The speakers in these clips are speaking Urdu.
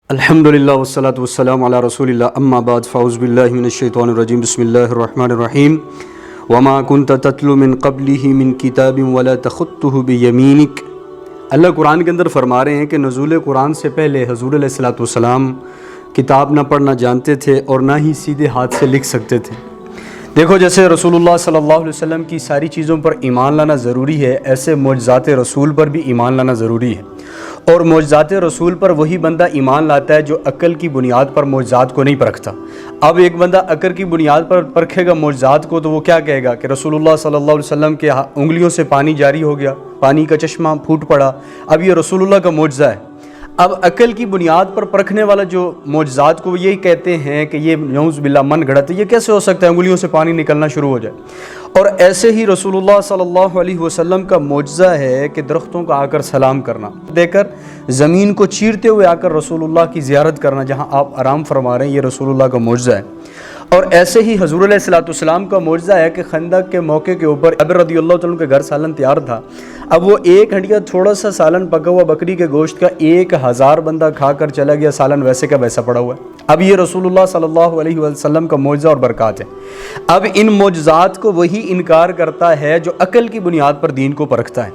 الحمدللہ والصلاة والسلام علی رسول اللہ اما بعد فاعوذ باللہ من الشیطان الرجیم بسم اللہ الرحمن الرحیم وما كنت تتلو من قبلہ من کتاب ولا تخطہ بیمینک۔ اللہ قرآن کے اندر فرما رہے ہیں کہ نزول قرآن سے پہلے حضور علیہ الصلاۃ والسلام کتاب نہ پڑھنا جانتے تھے اور نہ ہی سیدھے ہاتھ سے لکھ سکتے تھے۔ دیکھو جیسے رسول اللہ صلی اللہ علیہ وسلم کی ساری چیزوں پر ایمان لانا ضروری ہے، ایسے معجزات رسول پر بھی ایمان لانا ضروری ہے، اور معجزات رسول پر وہی بندہ ایمان لاتا ہے جو عقل کی بنیاد پر معجزات کو نہیں پرکھتا۔ اب ایک بندہ عقل کی بنیاد پر پرکھے گا معجزات کو تو وہ کیا کہے گا کہ رسول اللہ صلی اللہ علیہ وسلم کے انگلیوں سے پانی جاری ہو گیا، پانی کا چشمہ پھوٹ پڑا، اب یہ رسول اللہ کا معجزہ ہے۔ اب عقل کی بنیاد پر پرکھنے والا جو معجزات کو یہی کہتے ہیں کہ یہ نعوذ باللہ من گھڑت ہے، یہ کیسے ہو سکتا ہے انگلیوں سے پانی نکلنا شروع ہو جائے۔ اور ایسے ہی رسول اللہ صلی اللہ علیہ وسلم کا معجزہ ہے کہ درختوں کا آ کر سلام کرنا، دے کر زمین کو چیرتے ہوئے آ کر رسول اللہ کی زیارت کرنا جہاں آپ آرام فرما رہے ہیں، یہ رسول اللہ کا معجزہ ہے۔ اور ایسے ہی حضور علیہ الصلوۃ والسلام کا معجزہ ہے کہ خندق کے موقع کے اوپر جابر رضی اللہ تعالیٰ کے گھر سالن تیار تھا، اب وہ ایک ہنڈیا تھوڑا سا سالن پکا ہوا بکری کے گوشت کا 1000 بندہ کھا کر چلا گیا، سالن ویسے کا ویسا پڑا ہوا ہے۔ اب یہ رسول اللہ صلی اللہ علیہ وسلم کا معجزہ اور برکات ہے۔ اب ان معجزات کو وہی انکار کرتا ہے جو عقل کی بنیاد پر دین کو پرکھتا ہے۔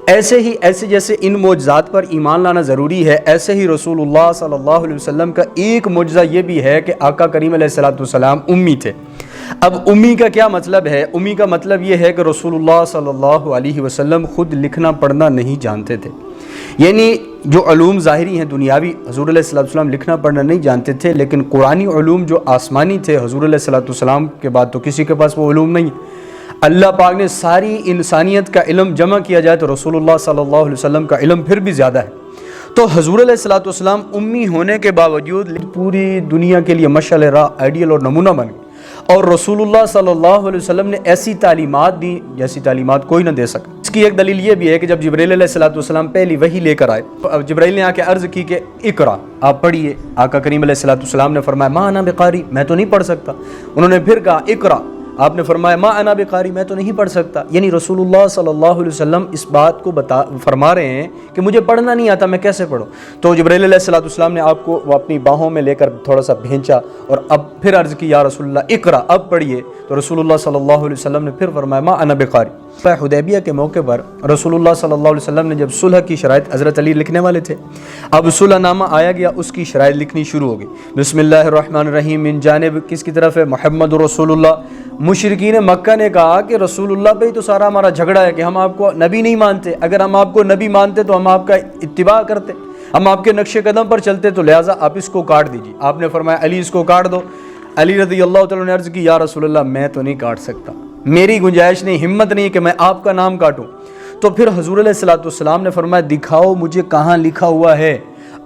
ایسے جیسے ان معجزات پر ایمان لانا ضروری ہے، ایسے ہی رسول اللہ صلی اللہ علیہ وسلم کا ایک معجزہ یہ بھی ہے کہ آقا کریم علیہ الصلوۃ والسلام امی تھے۔ اب امی کا کیا مطلب ہے؟ امی کا مطلب یہ ہے کہ رسول اللہ صلی اللہ علیہ وسلم خود لکھنا پڑھنا نہیں جانتے تھے، یعنی جو علوم ظاہری ہیں دنیاوی حضور علیہ الصلوۃ والسلام لکھنا پڑھنا نہیں جانتے تھے، لیکن قرآنی علوم جو آسمانی تھے حضور علیہ الصلوۃ والسلام کے بعد تو کسی کے پاس وہ علوم نہیں ہے۔ اللہ پاک نے ساری انسانیت کا علم جمع کیا جائے تو رسول اللہ صلی اللہ علیہ وسلم کا علم پھر بھی زیادہ ہے۔ تو حضور علیہ الصلوۃ والسلام امی ہونے کے باوجود پوری دنیا کے لیے مشعل راہ، آئیڈیل اور نمونہ بن گئے، اور رسول اللہ صلی اللہ علیہ وسلم نے ایسی تعلیمات دی جیسی تعلیمات کوئی نہ دے سکا۔ اس کی ایک دلیل یہ بھی ہے کہ جب جبرائیل علیہ الصلوۃ والسلام پہلی وحی لے کر آئے، جبرائیل نے آ کے عرض کی کہ اقرا، آپ پڑھیے۔ آقا کریم علیہ الصلوۃ والسلام نے فرمایا ما انا بقاری، میں تو نہیں پڑھ سکتا۔ انہوں نے پھر کہا اقرا، آپ نے فرمایا ما انا بقاری، میں تو نہیں پڑھ سکتا۔ یعنی رسول اللہ صلی اللہ علیہ وسلم اس بات کو فرما رہے ہیں کہ مجھے پڑھنا نہیں آتا، میں کیسے پڑھوں؟ تو جبرائیل علیہ الصلوۃ والسلام نے آپ کو وہ اپنی باہوں میں لے کر تھوڑا سا بھینچا اور اب پھر عرض کی یا رسول اللہ اقرا، اب پڑھیے۔ تو رسول اللہ صلی اللہ علیہ وسلم نے پھر فرمایا ما انا بقاری۔ حدیبیہ کے موقع پر رسول اللہ صلی اللہ علیہ وسلم نے جب صلح کی شرائط حضرت علی لکھنے والے تھے، اب صلح نامہ آیا گیا، اس کی شرائط لکھنی شروع ہو گئی۔ بسم اللہ الرحمن الرحیم، من جانب کس کی طرف ہے؟ محمد رسول اللہ۔ مشرکین مکہ نے کہا کہ رسول اللہ پہ ہی تو سارا ہمارا جھگڑا ہے کہ ہم آپ کو نبی نہیں مانتے، اگر ہم آپ کو نبی مانتے تو ہم آپ کا اتباع کرتے، ہم آپ کے نقش قدم پر چلتے، تو لہٰذا آپ اس کو کاٹ دیجیے۔ آپ نے فرمایا علی اس کو کاٹ دو۔ علی رضی اللہ تعالیٰ نے عرض کی یا رسول اللہ میں تو نہیں کاٹ سکتا، میری گنجائش نہیں، ہمت نہیں کہ میں آپ کا نام کاٹوں۔ تو پھر حضور علیہ الصلوۃ والسلام نے فرمایا دکھاؤ مجھے کہاں لکھا ہوا ہے۔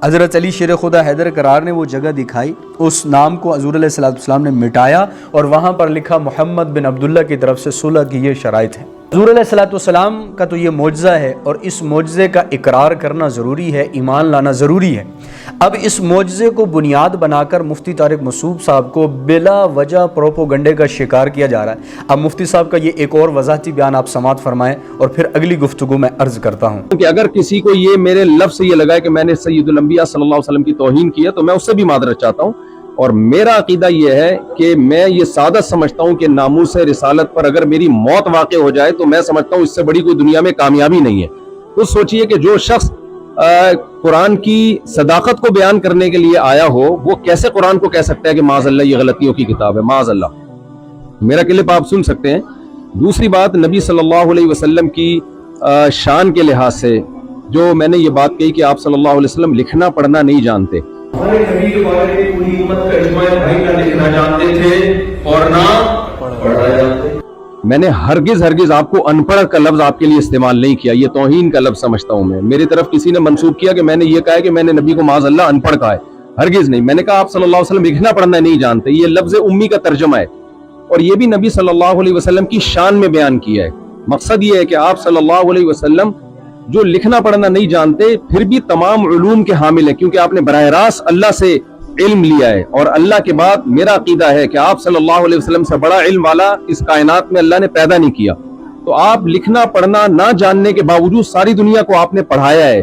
حضرت علی شیر خدا حیدر قرار نے وہ جگہ دکھائی، اس نام کو حضور علیہ الصلوۃ والسلام نے مٹایا اور وہاں پر لکھا محمد بن عبداللہ کی طرف سے صلح کی یہ شرائط ہے۔ حضور علیہ الصلوۃ والسلام کا تو یہ معجزہ ہے اور اس معجزے کا اقرار کرنا ضروری ہے، ایمان لانا ضروری ہے۔ اب اس معجزے کو بنیاد بنا کر مفتی طارق مسعود صاحب کو بلا وجہ پروپوگنڈے کا شکار کیا جا رہا ہے۔ اب مفتی صاحب کا یہ ایک اور وضاحتی بیان آپ سماعت فرمائیں اور پھر اگلی گفتگو میں عرض کرتا ہوں کہ اگر کسی کو یہ میرے لفظ سے یہ لگا ہے کہ میں نے سید الانبیاء صلی اللہ علیہ وسلم کی توہین کی ہے تو میں اس سے بھی معذرت چاہتا ہوں، اور میرا عقیدہ یہ ہے کہ میں یہ سعادت سمجھتا ہوں کہ ناموس رسالت پر اگر میری موت واقع ہو جائے تو میں سمجھتا ہوں اس سے بڑی کوئی دنیا میں کامیابی نہیں ہے۔ تو سوچئے کہ جو شخص قرآن کی صداقت کو بیان کرنے کے لیے آیا ہو وہ کیسے قرآن کو کہہ سکتا ہے کہ معاذ اللہ یہ غلطیوں کی کتاب ہے؟ معاذ اللہ۔ میرا کلپ آپ سن سکتے ہیں۔ دوسری بات، نبی صلی اللہ علیہ وسلم کی شان کے لحاظ سے جو میں نے یہ بات کہی کہ آپ صلی اللہ علیہ وسلم لکھنا پڑھنا نہیں جانتے، ہمارے نبی کے بارے میں پوری امت کا اجماع ہے، بھائی نہ لکھنا جانتے تھے اور نہ پڑھنا جانتے۔ میں نے ہرگز آپ کو ان پڑھ کا لفظ آپ کے لیے استعمال نہیں کیا، یہ توہین کا لفظ سمجھتا ہوں میں۔ میری طرف کسی نے منسوب کیا کہ میں نے یہ کہا ہے کہ میں نے نبی کو معاذ اللہ ان پڑھ کہا ہے، ہرگز نہیں۔ میں نے کہا آپ صلی اللہ علیہ وسلم لکھنا پڑھنا نہیں جانتے، یہ لفظ امی کا ترجمہ ہے، اور یہ بھی نبی صلی اللہ علیہ وسلم کی شان میں بیان کیا ہے۔ مقصد یہ ہے کہ آپ صلی اللہ علیہ وسلم جو لکھنا پڑھنا نہیں جانتے پھر بھی تمام علوم کے حامل ہیں، کیونکہ آپ نے براہ راست اللہ سے علم لیا ہے، اور اللہ کے بعد میرا عقیدہ ہے کہ آپ صلی اللہ علیہ وسلم سے بڑا علم والا اس کائنات میں اللہ نے پیدا نہیں کیا۔ تو آپ لکھنا پڑھنا نہ جاننے کے باوجود ساری دنیا کو آپ نے پڑھایا ہے،